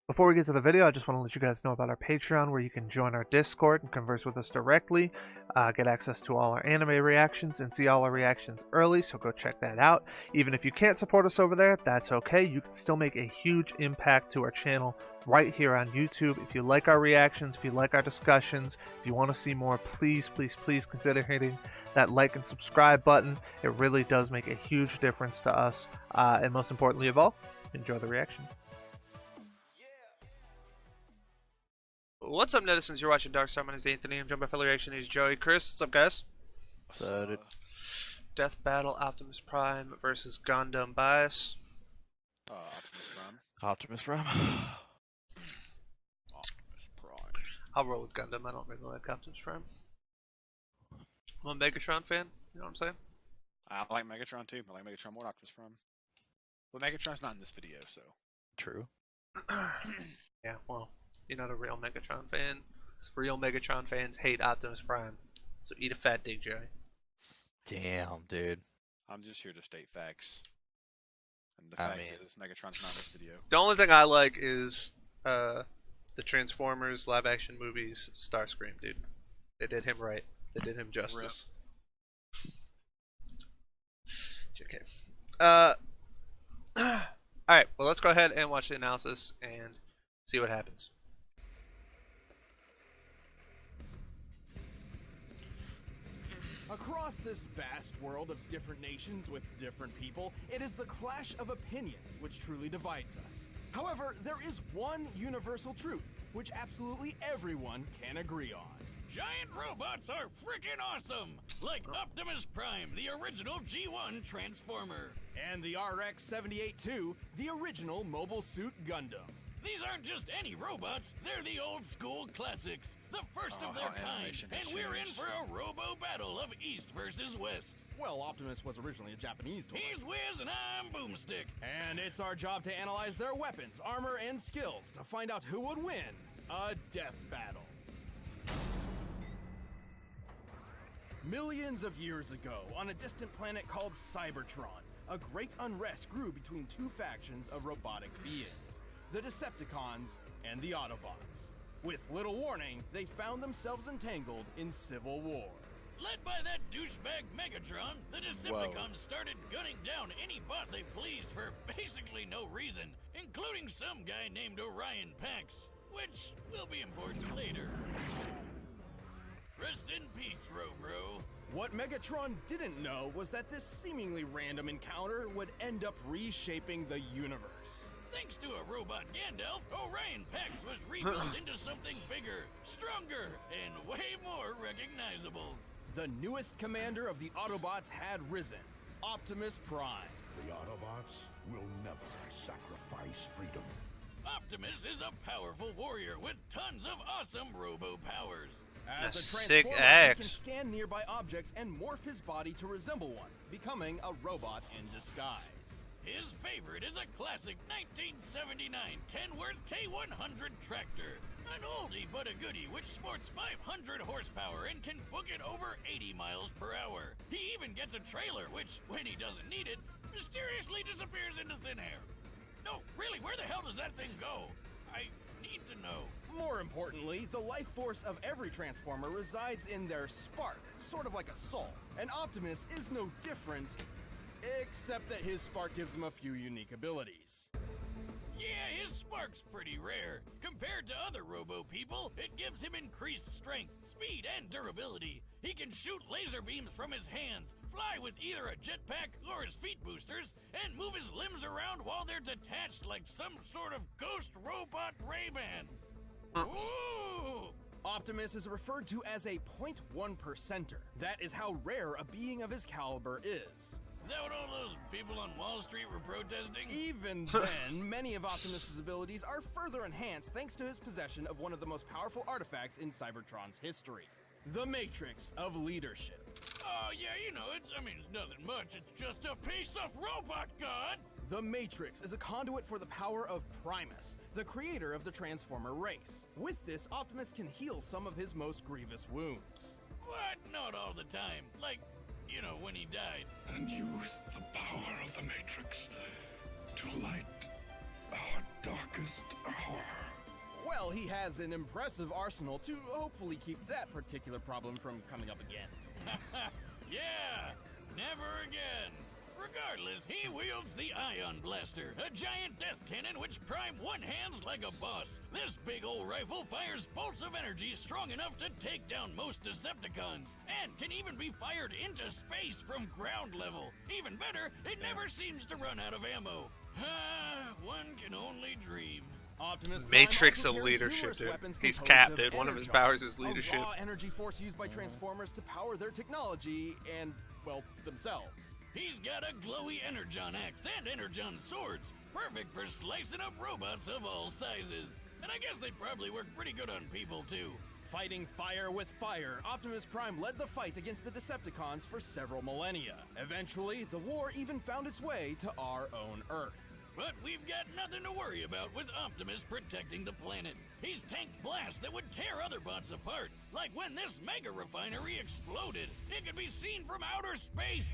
Before we get to the video, I just want to let you guys know about our Patreon, where you can join our Discord and converse with us directly, get access to all our anime reactions, and see all our reactions early, so go check that out. Even if you can't support us over there, that's okay. You can still make a huge impact to our channel right here on YouTube. If you like our reactions, if you like our discussions, if you want to see more, please consider hitting that like and subscribe button. It really does make a huge difference to us. And most importantly of all, enjoy the reaction. What's up, netizens? You're watching DarkStar. My name is Anthony. I'm joined by fellow reaction is Joey. Chris, what's up, guys? Death Battle Optimus Prime versus Gundam Bias. Optimus Prime. Optimus Prime. Optimus Prime. I'll roll with Gundam. I don't really like Optimus Prime. I'm a Megatron fan. You know what I'm saying? I like Megatron too. I like Megatron more than Optimus Prime. But Megatron's not in this video, so. True. Yeah, well, you're not a real Megatron fan. Because real Megatron fans hate Optimus Prime. So eat a fat dick, Joey. Damn, dude. I'm just here to state facts. And the fact is, Megatron's not in this video. The only thing I like is the Transformers live action movies Starscream, dude. They did him right. They did him justice. Okay. Alright, well, let's go ahead and watch the analysis and see what happens. Across this vast world of different nations with different people, it is the clash of opinions which truly divides us. However, there is one universal truth, which absolutely everyone can agree on. Giant robots are freaking awesome! Like Optimus Prime, the original G1 Transformer. And the RX-78-2, the original Mobile Suit Gundam. These aren't just any robots, they're the old school classics. The first of their kind, and we're in for a robo battle of East versus West. Well, Optimus was originally a Japanese toy. He's Wiz and I'm Boomstick. And it's our job to analyze their weapons, armor, and skills to find out who would win a death battle. Millions of years ago, on a distant planet called Cybertron, a great unrest grew between two factions of robotic beings, the Decepticons and the Autobots. With little warning, they found themselves entangled in civil war. Led by that douchebag Megatron, the Decepticons started gunning down any bot they pleased for basically no reason, including some guy named Orion Pax, which will be important later. Rest in peace, Robro. What Megatron didn't know was that this seemingly random encounter would end up reshaping the universe. Thanks to a robot Gandalf, Orion Pax was rebuilt into something bigger, stronger, and way more recognizable. The newest commander of the Autobots had risen, Optimus Prime. The Autobots will never sacrifice freedom. Optimus is a powerful warrior with tons of awesome robo-powers. As a sick transformer, he can axe. stand nearby objects and morph his body to resemble one, becoming a robot in disguise. His favorite is a classic 1979 Kenworth K100 tractor. An oldie but a goodie which sports 500 horsepower and can book it over 80 miles per hour. He even gets a trailer which, when he doesn't need it, mysteriously disappears into thin air. No, really, where the hell does that thing go? I need to know. More importantly, the life force of every Transformer resides in their spark, sort of like a soul. And Optimus is no different, except that his spark gives him a few unique abilities. Yeah, his spark's pretty rare. Compared to other robo-people, it gives him increased strength, speed, and durability. He can shoot laser beams from his hands, fly with either a jetpack or his feet boosters, and move his limbs around while they're detached like some sort of ghost robot Rayman. Ooh! Optimus is referred to as a 0.1%er. That is how rare a being of his caliber is. Is that what all those people on Wall Street were protesting? Even then, many of Optimus's abilities are further enhanced thanks to his possession of one of the most powerful artifacts in Cybertron's history, the Matrix of Leadership. Oh, yeah, you know, it's nothing much. It's just a piece of robot god. The Matrix is a conduit for the power of Primus, the creator of the Transformer race. With this, Optimus can heal some of his most grievous wounds. What? Not all the time. Like, you know, when he died. And use the power of the Matrix to light our darkest hour. Well, he has an impressive arsenal to hopefully keep that particular problem from coming up again. Yeah, never again. Regardless, he wields the Ion Blaster, a giant death cannon which Prime one-hands like a boss. This big old rifle fires bolts of energy strong enough to take down most Decepticons, and can even be fired into space from ground level. Even better, it never seems to run out of ammo. One can only dream. Optimus Prime Matrix also of carries leadership, numerous dude. weapons He's composed capped, of dude. One of his energon, powers is leadership. a raw energy force used by Transformers to power their technology and, well, themselves. He's got a glowy energon axe and energon swords, perfect for slicing up robots of all sizes. And I guess they'd probably work pretty good on people, too. Fighting fire with fire, Optimus Prime led the fight against the Decepticons for several millennia. Eventually, the war even found its way to our own Earth. But we've got nothing to worry about with Optimus protecting the planet. He's tanked blasts that would tear other bots apart, like when this mega refinery exploded. It could be seen from outer space.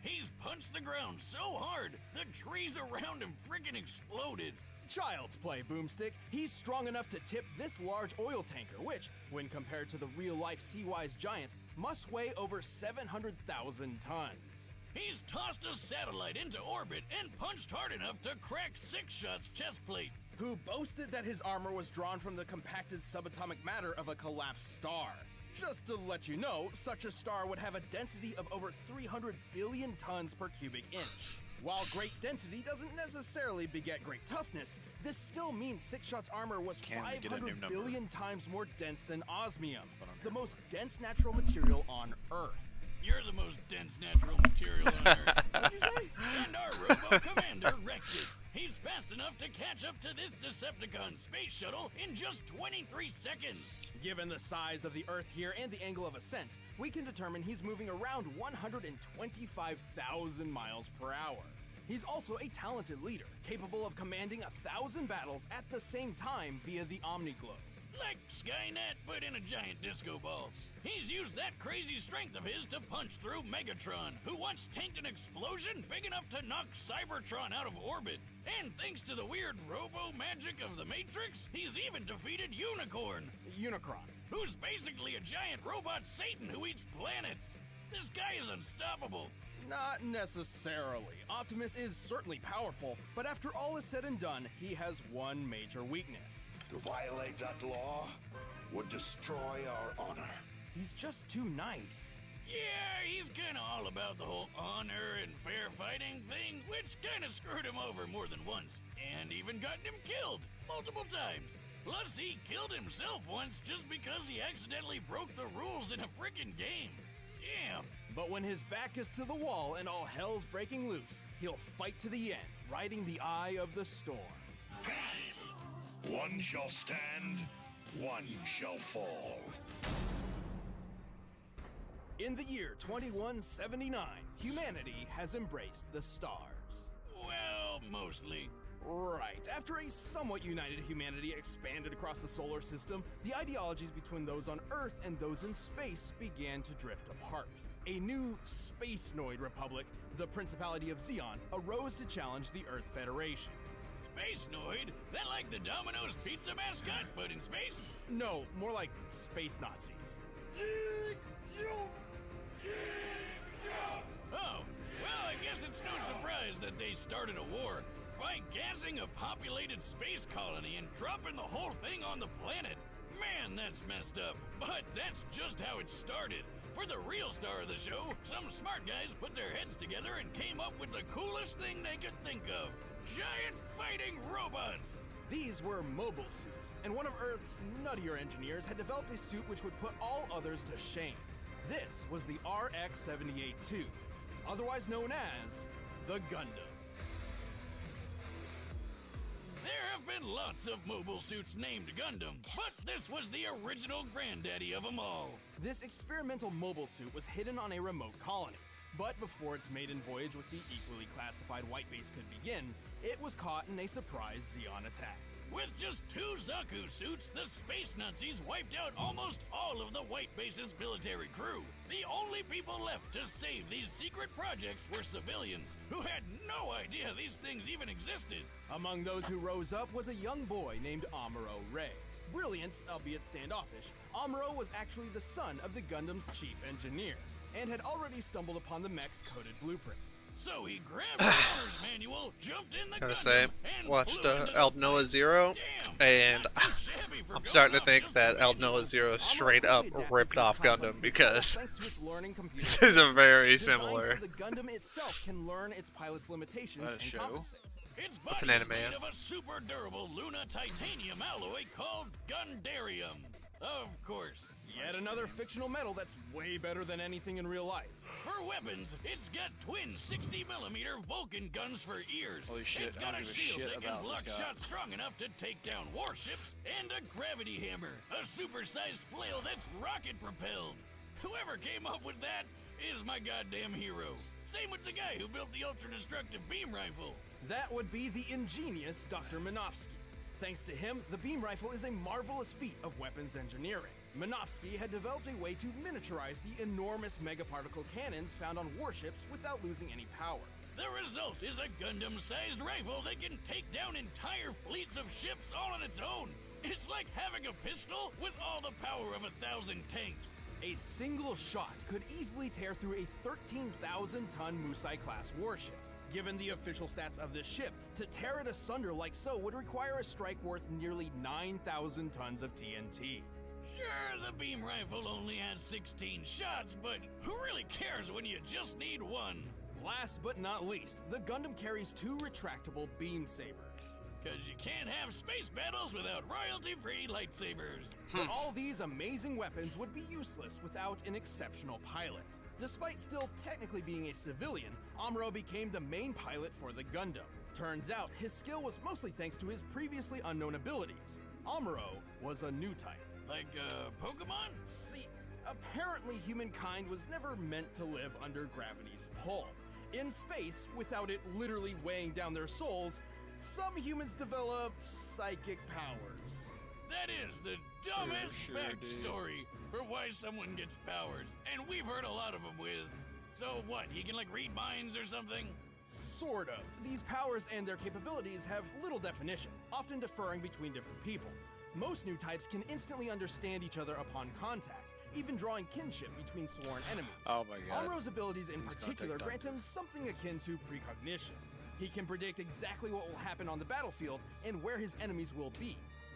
He's punched the ground so hard, the trees around him freaking exploded. Child's play, Boomstick. He's strong enough to tip this large oil tanker, which, when compared to the real-life Sea-Wise giant, must weigh over 700,000 tons. He's tossed a satellite into orbit and punched hard enough to crack Six-Shot's chest plate. Who boasted that his armor was drawn from the compacted subatomic matter of a collapsed star. Just to let you know, such a star would have a density of over 300 billion tons per cubic inch. While great density doesn't necessarily beget great toughness, this still means Six-Shot's armor was Can we get a new 500 number? billion times more dense than osmium, the most dense natural material on Earth. You're the most dense natural material on Earth. What'd you say? And our robo-commander wrecked it. He's fast enough to catch up to this Decepticon space shuttle in just 23 seconds. Given the size of the Earth here and the angle of ascent, we can determine he's moving around 125,000 miles per hour. He's also a talented leader, capable of commanding 1,000 battles at the same time via the Omniglobe. Like Skynet, but in a giant disco ball. He's used that crazy strength of his to punch through Megatron, who once tanked an explosion big enough to knock Cybertron out of orbit. And thanks to the weird robo-magic of the Matrix, he's even defeated Unicorn, Unicron. who's basically a giant robot Satan who eats planets. This guy is unstoppable. Not necessarily. Optimus is certainly powerful, but after all is said and done, he has one major weakness. To violate that law would destroy our honor. He's just too nice. Yeah, he's kinda all about the whole honor and fair fighting thing, which kinda screwed him over more than once, and even gotten him killed multiple times. Plus, he killed himself once just because he accidentally broke the rules in a frickin' game. Damn. But when his back is to the wall and all hell's breaking loose, he'll fight to the end, riding the eye of the storm. One shall stand, one shall fall. In the year 2179, humanity has embraced the stars. Well, mostly. Right. After a somewhat united humanity expanded across the solar system, the ideologies between those on Earth and those in space began to drift apart. A new space-noid republic, the Principality of Zeon, arose to challenge the Earth Federation. Space Noid? That like the Domino's pizza mascot, but in space? No, more like space Nazis. Oh, well, I guess it's no surprise that they started a war by gassing a populated space colony and dropping the whole thing on the planet. Man, that's messed up. But that's just how it started. For the real star of the show, some smart guys put their heads together and came up with the coolest thing they could think of. Giant fighting robots! These were mobile suits, and one of Earth's nuttier engineers had developed a suit which would put all others to shame. This was the RX-78-2, otherwise known as the Gundam. There have been lots of mobile suits named Gundam, but this was the original granddaddy of them all. This experimental mobile suit was hidden on a remote colony. But before its maiden voyage with the equally classified white base could begin, it was caught in a surprise Zeon attack. With just 2 Zaku suits, the space Nazis wiped out almost all of the white base's military crew. The only people left to save these secret projects were civilians, who had no idea these things even existed. Among those who rose up was a young boy named Amuro Ray. Brilliant, albeit standoffish, Amuro was actually the son of the Gundam's chief engineer, and had already stumbled upon the mech's coded blueprints. So he grabbed the owner's manual, jumped in the Gotta Gundam, say, and watched flew into the Aldnoah void. Zero, Damn, and not too shabby for I'm starting to going think off that just a Aldnoah Zero Amuro straight up quickly adapted ripped to its off complex Gundam controls because thanks to its learning computer this is a very Designed similar. so the Gundam itself can learn its pilot's limitations That and a show? compensate. Its What's body an is anime? made of a super durable Luna titanium alloy called Gundarium. Of course. Yet another fictional metal that's way better than anything in real life. For weapons, it's got twin 60mm Vulcan guns for ears. Holy shit, It's I got don't a give a shield shit that can about block this guy. shots strong enough to take down warships, and a gravity hammer, a supersized flail that's rocket propelled. Whoever came up with that is my goddamn hero. Same with the guy who built the ultra-destructive beam rifle. That would be the ingenious Dr. Minovsky. Thanks to him, the beam rifle is a marvelous feat of weapons engineering. Minovsky had developed a way to miniaturize the enormous megaparticle cannons found on warships without losing any power. The result is a Gundam-sized rifle that can take down entire fleets of ships all on its own. It's like having a pistol with all the power of 1,000 tanks. A single shot could easily tear through a 13,000-ton Musai-class warship. Given the official stats of this ship, to tear it asunder like so would require a strike worth nearly 9,000 tons of TNT. Sure, the beam rifle only has 16 shots, but who really cares when you just need one? Last but not least, the Gundam carries 2 retractable beam sabers. Cause you can't have space battles without royalty-free lightsabers. But all these amazing weapons would be useless without an exceptional pilot. Despite still technically being a civilian, Amuro became the main pilot for the Gundam. Turns out, his skill was mostly thanks to his previously unknown abilities. Amuro was a new type. Like, Pokemon? See, apparently humankind was never meant to live under gravity's pull. In space, without it literally weighing down their souls, some humans developed psychic powers. That is the dumbest Sure, backstory for why someone gets powers. And we've heard a lot of them, Wiz. So what, he can like read minds or something? Sort of. These powers and their capabilities have little definition, often differing between different people. Most new types can instantly understand each other upon contact, even drawing kinship between sworn enemies. Oh my god. Amuro's abilities in He's gonna particular take grant time. him something akin to precognition. He can predict exactly what will happen on the battlefield and where his enemies will be,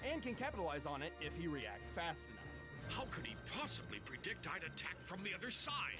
and can capitalize on it if he reacts fast enough. How could he possibly predict I'd attack from the other side?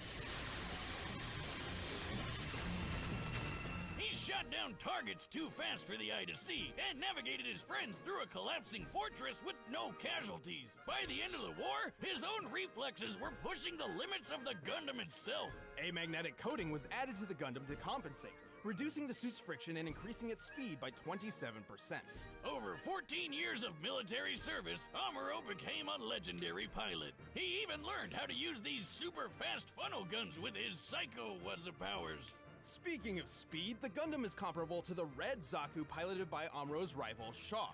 He shot down targets too fast for the eye to see and navigated his friends through a collapsing fortress with no casualties. By the end of the war, his own reflexes were pushing the limits of the Gundam itself. A magnetic coating was added to the Gundam to compensate, reducing the suit's friction and increasing its speed by 27%. Over 14 years of military service, Amuro became a legendary pilot. He even learned how to use these super fast funnel guns with his psycho-wuzza powers. Speaking of speed, the Gundam is comparable to the red Zaku piloted by Amuro's rival Char,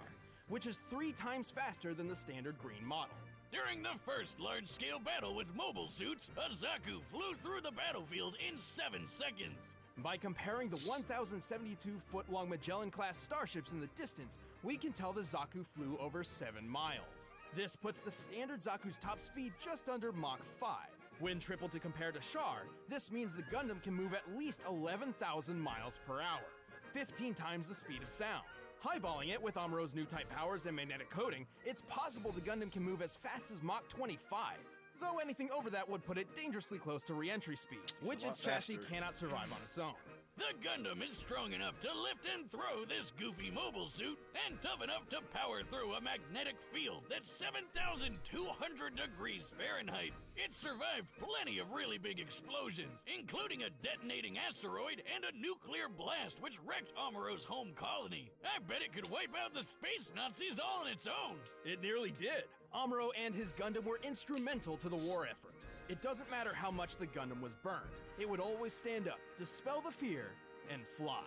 which is 3 times faster than the standard green model. During the first large-scale battle with mobile suits, a Zaku flew through the battlefield in 7 seconds. By comparing the 1,072-foot-long Magellan-class starships in the distance, we can tell the Zaku flew over 7 miles. This puts the standard Zaku's top speed just under Mach 5. When tripled to compare to Char, this means the Gundam can move at least 11,000 miles per hour, 15 times the speed of sound. Highballing it with Amuro's new type powers and magnetic coating, it's possible the Gundam can move as fast as Mach 25. Though anything over that would put it dangerously close to re-entry speeds, which a lot its chassis faster. cannot survive on its own. The Gundam is strong enough to lift and throw this goofy mobile suit, and tough enough to power through a magnetic field that's 7,200 degrees Fahrenheit. It survived plenty of really big explosions, including a detonating asteroid and a nuclear blast which wrecked Amuro's home colony. I bet it could wipe out the space Nazis all on its own. It nearly did. Amuro and his Gundam were instrumental to the war effort. It doesn't matter how much the Gundam was burned, it would always stand up, dispel the fear, and fly.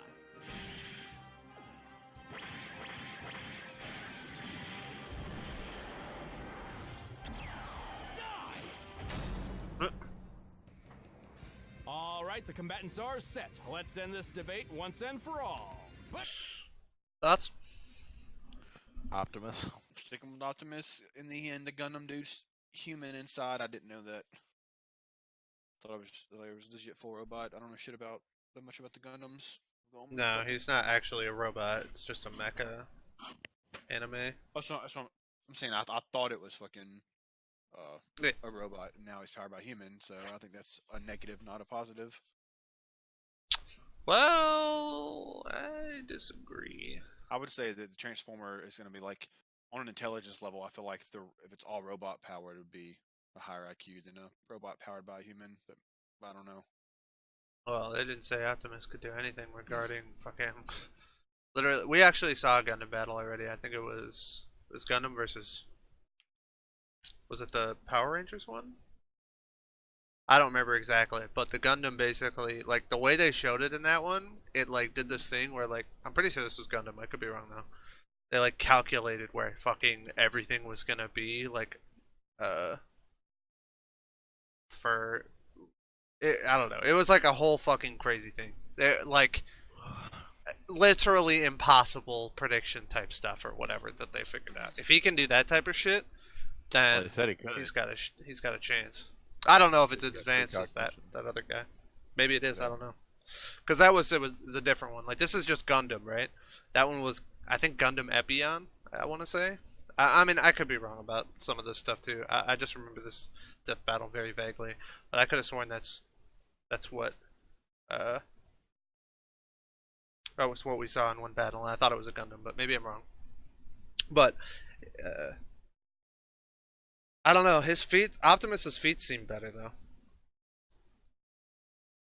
All right, the combatants are set. Let's end this debate once and for all. Thoughts? Optimus. Sticking with Optimus. In the end, the Gundam dude's human inside. I didn't know that. Thought I was legit full robot. I don't know shit that much about the Gundams. No, he's not actually a robot. It's just a mecha anime. That's what I'm saying. I thought it was fucking Yeah. a robot, and now he's powered by human. So I think that's a negative, not a positive. Well, I disagree. I would say that the Transformer is going to be like on an intelligence level. I feel like if it's all robot powered, it would be a higher IQ than a robot powered by a human. But I don't know. Well, they didn't say Optimus could do anything regarding fucking. Literally, we actually saw a Gundam battle already. I think it was Gundam versus. Was it the Power Rangers one? I don't remember exactly, but the Gundam basically, like, the way they showed it in that one, it, like, did this thing where, like, I'm pretty sure this was Gundam, I could be wrong, though. They, like, calculated where fucking everything was gonna be, like, for, I don't know, it was, like, a whole fucking crazy thing. They're, like, literally impossible prediction type stuff or whatever that they figured out. If he can do that type of shit, then They said he could. he's got a chance. I don't know if it's as He's got advanced good as that calculation. other guy. Maybe it is. I Yeah. don't know. Because it was a different one. Like, this is just Gundam, right? That one was, I think, Gundam Epion. I want to say. I mean, I could be wrong about some of this stuff too. I just remember this death battle very vaguely, but I could have sworn that's what that was what we saw in one battle. And I thought it was a Gundam, but maybe I'm wrong. But I don't know. Optimus's feet seem better though.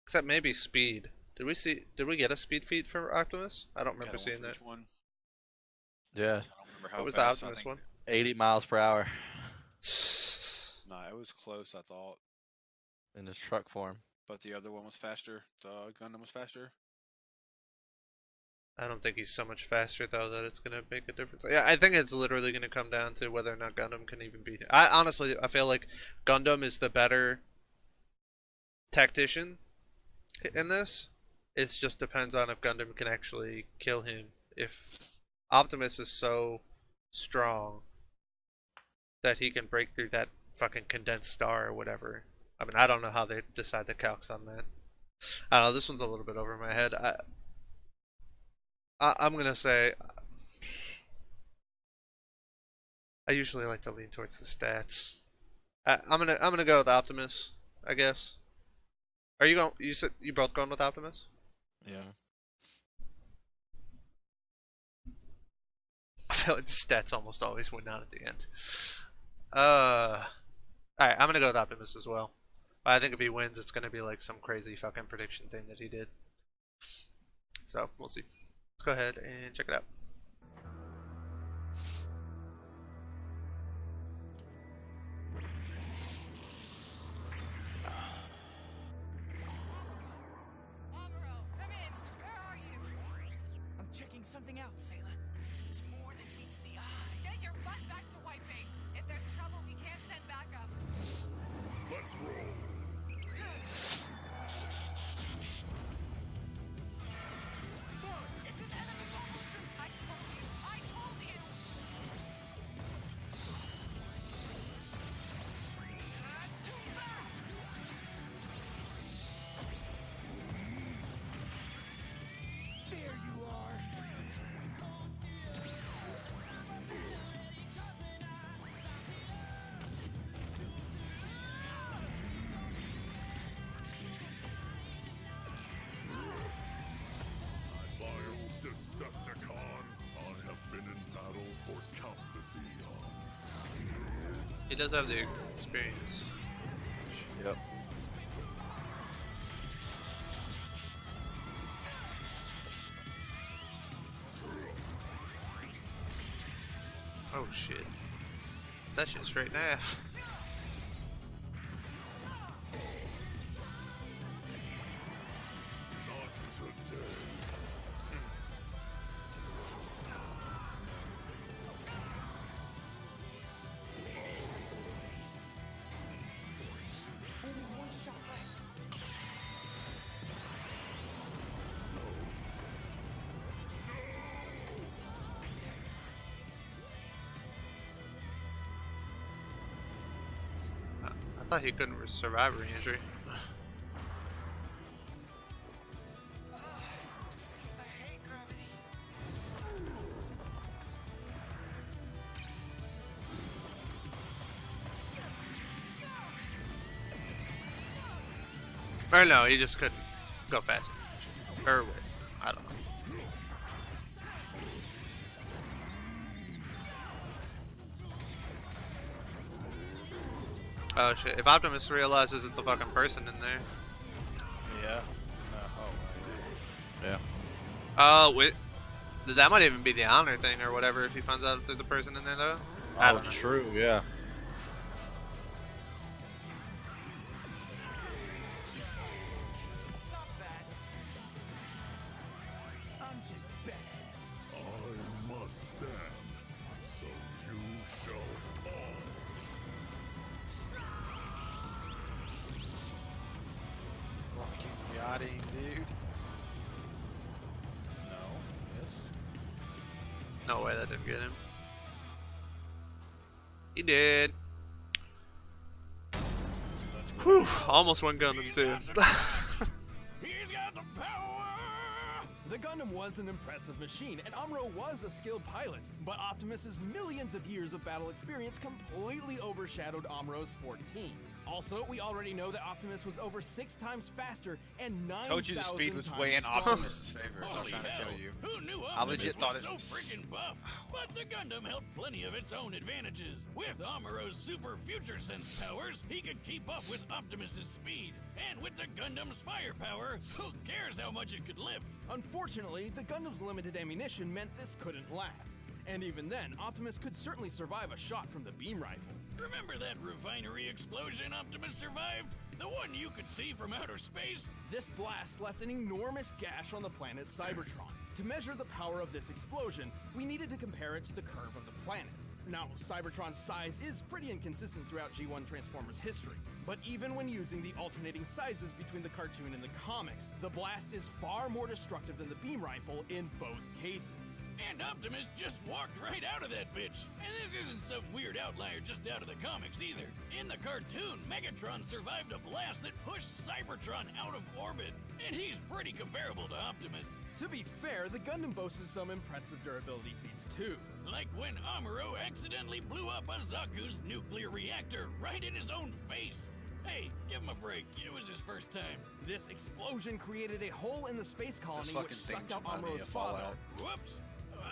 Except maybe speed. Did we get a speed feat for Optimus? I don't remember seeing that. One. Yeah, I don't remember how What was the fast. I Optimus think- one? 80 miles per hour Nah, it was close. I thought, in his truck form. but the other one was faster. The Gundam was faster. I don't think he's so much faster though that it's gonna make a difference. Yeah, I think it's literally gonna come down to whether or not Gundam can even beat it. I feel like Gundam is the better tactician in this. It just depends on if Gundam can actually kill him. If Optimus is so strong that he can break through that fucking condensed star or whatever. I mean, I don't know how they decide the calcs on that. I don't know, this one's a little bit over my head. I'm gonna say I usually like to lean towards the stats. I'm gonna go with Optimus, I guess. Are you going? You said you both going with Optimus? Yeah. I feel like the stats almost always win out at the end. Alright, I'm gonna go with Optimus as well. But I think if he wins, it's gonna be like some crazy fucking prediction thing that he did. So, we'll see. Let's go ahead and check it out. Amuro, come in. Where are you? I'm checking something out, Sayla. It's more than meets the eye. Get your butt back to White Base. If there's trouble, we can't send backup. Let's roll. It's an enemy monster! I told you. I told you. That's too fast! There you are. Vile Decepticon, I have been in battle for countless eons. He does have the experience. Yep. Oh shit. That shit's straight in half. thought he couldn't survive re-injury. I hate gravity. Or no, he just couldn't go fast. Or wait, I don't know. Oh shit, if Optimus realizes it's a fucking person in there. Yeah. Yeah. Oh, wait. That might even be the honor thing or whatever if he finds out if there's a person in there though. I Oh, don't know. true. Yeah. Stop that. I'm just bad. I must stand, so you shall fall. Fucking yachting, dude. No. Yes. No way that didn't get him. He did. Whew, almost won Gundam too. He's got the power! The Gundam was an impressive machine, and Amuro was a skilled pilot, but Optimus's millions of years of battle experience completely overshadowed Amuro's 14. Also, we already know that Optimus was over 6 times faster and 9,000 Told you the speed was times way in stronger. Optimus' favor. I was Holy trying to hell, tell you. Who knew I Optimus legit thought was it so was- freaking buff? But the Gundam held plenty of its own advantages. With Amuro's super future sense powers, he could keep up with Optimus's speed. And with the Gundam's firepower, who cares how much it could lift? Unfortunately, the Gundam's limited ammunition meant this couldn't last. And even then, Optimus could certainly survive a shot from the beam rifle. Remember that refinery explosion Optimus survived? The one you could see from outer space? This blast left an enormous gash on the planet Cybertron. To measure the power of this explosion, we needed to compare it to the curve of the planet. Now, Cybertron's size is pretty inconsistent throughout G1 Transformers history, but even when using the alternating sizes between the cartoon and the comics, the blast is far more destructive than the beam rifle in both cases. And Optimus just walked right out of that bitch. And this isn't some weird outlier just out of the comics either. In the cartoon, Megatron survived a blast that pushed Cybertron out of orbit. And he's pretty comparable to Optimus. To be fair, the Gundam boasted some impressive durability feats too. Like when Amuro accidentally blew up a Zaku's nuclear reactor right in his own face. Hey, give him a break. It was his first time. This explosion created a hole in the space colony Those which fucking sucked things out remind me Amuro's of father. Fallout. Whoops.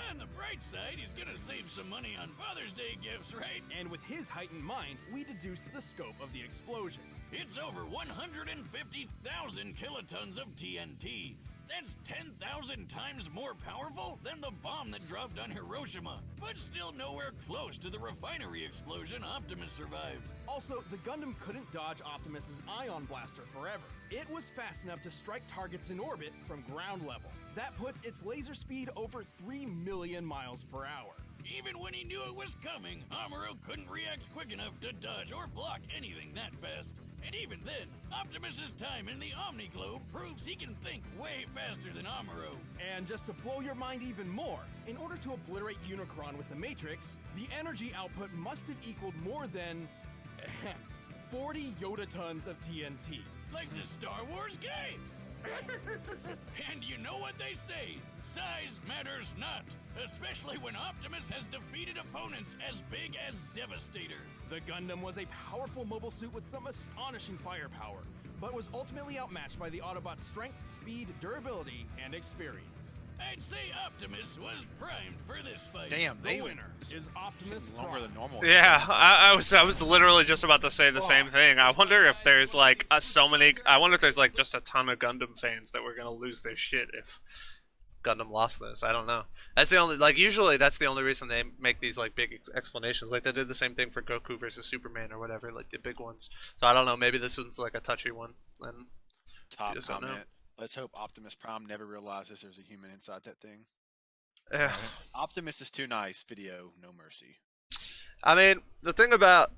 On the bright side, he's gonna save some money on Father's Day gifts, right? And with his heightened mind, we deduced the scope of the explosion. It's over 150,000 kilotons of TNT. That's 10,000 times more powerful than the bomb that dropped on Hiroshima, but still nowhere close to the refinery explosion Optimus survived. Also, the Gundam couldn't dodge Optimus's ion blaster forever. It was fast enough to strike targets in orbit from ground level. That puts its laser speed over 3 million miles per hour. Even when he knew it was coming, Amuro couldn't react quick enough to dodge or block anything that fast. And even then, Optimus's time in the Omni-Globe proves he can think way faster than Amuro. And just to blow your mind even more, in order to obliterate Unicron with the Matrix, the energy output must have equaled more than 40 yotatons of TNT. Like the Star Wars game. And you know what they say, size matters not, especially when Optimus has defeated opponents as big as Devastator. The Gundam was a powerful mobile suit with some astonishing firepower, but was ultimately outmatched by the Autobot's strength, speed, durability, and experience. I'd say Optimus was primed for this fight. Damn, The they winner is Optimus longer Prime. than normal. Yeah, I was literally just about to say the same thing. I wonder if there's like so many. I wonder if there's like just a ton of Gundam fans that were gonna lose their shit if Gundam lost this. I don't know. That's the only usually that's the only reason they make these like big explanations. Like they did the same thing for Goku versus Superman or whatever, like the big ones. So I don't know. Maybe this one's like a touchy one. And Top just don't know. comment. Let's hope Optimus Prime never realizes there's a human inside that thing. yeah. Optimus is too nice. Video, no mercy. I mean, the thing about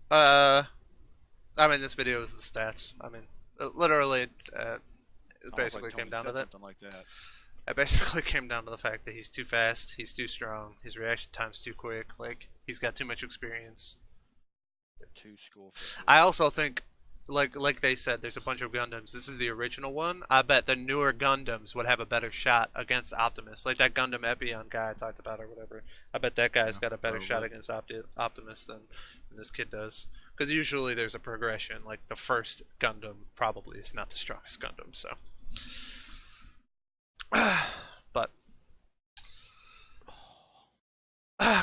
this video is the stats. I mean, literally, it Sounds basically like came Tony down to said that. Something like that. It basically came down to the fact that he's too fast, he's too strong, his reaction time's too quick, like, he's got too much experience. Too school for I also think, like they said, there's a bunch of Gundams. This is the original one. I bet the newer Gundams would have a better shot against Optimus. Like that Gundam Epion guy I talked about or whatever. I bet that guy's got a better shot against Optimus than this kid does. Because usually there's a progression. Like the first Gundam probably is not the strongest Gundam. So, but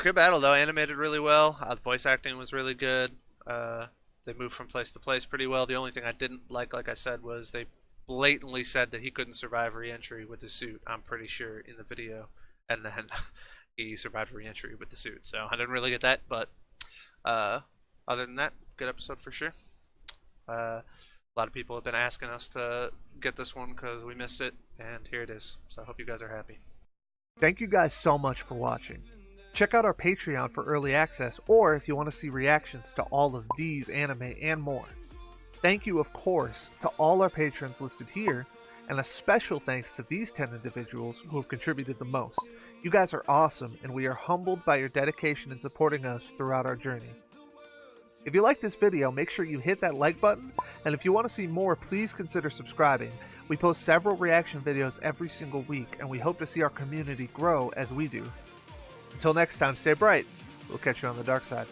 good battle though. Animated really well. The voice acting was really good. They moved from place to place pretty well. The only thing I didn't like I said, was they blatantly said that he couldn't survive re-entry with the suit. I'm pretty sure in the video, and then he survived re-entry with the suit. So I didn't really get that, but other than that, good episode for sure. A lot of people have been asking us to get this one because we missed it, and here it is. So I hope you guys are happy. Thank you guys so much for watching. Check out our Patreon for early access, or if you want to see reactions to all of these anime and more. Thank you, of course, to all our patrons listed here, and a special thanks to these 10 individuals who have contributed the most. You guys are awesome, and we are humbled by your dedication in supporting us throughout our journey. If you like this video, make sure you hit that like button, and if you want to see more, please consider subscribing. We post several reaction videos every single week, and we hope to see our community grow as we do. Until next time, stay bright. We'll catch you on the dark side.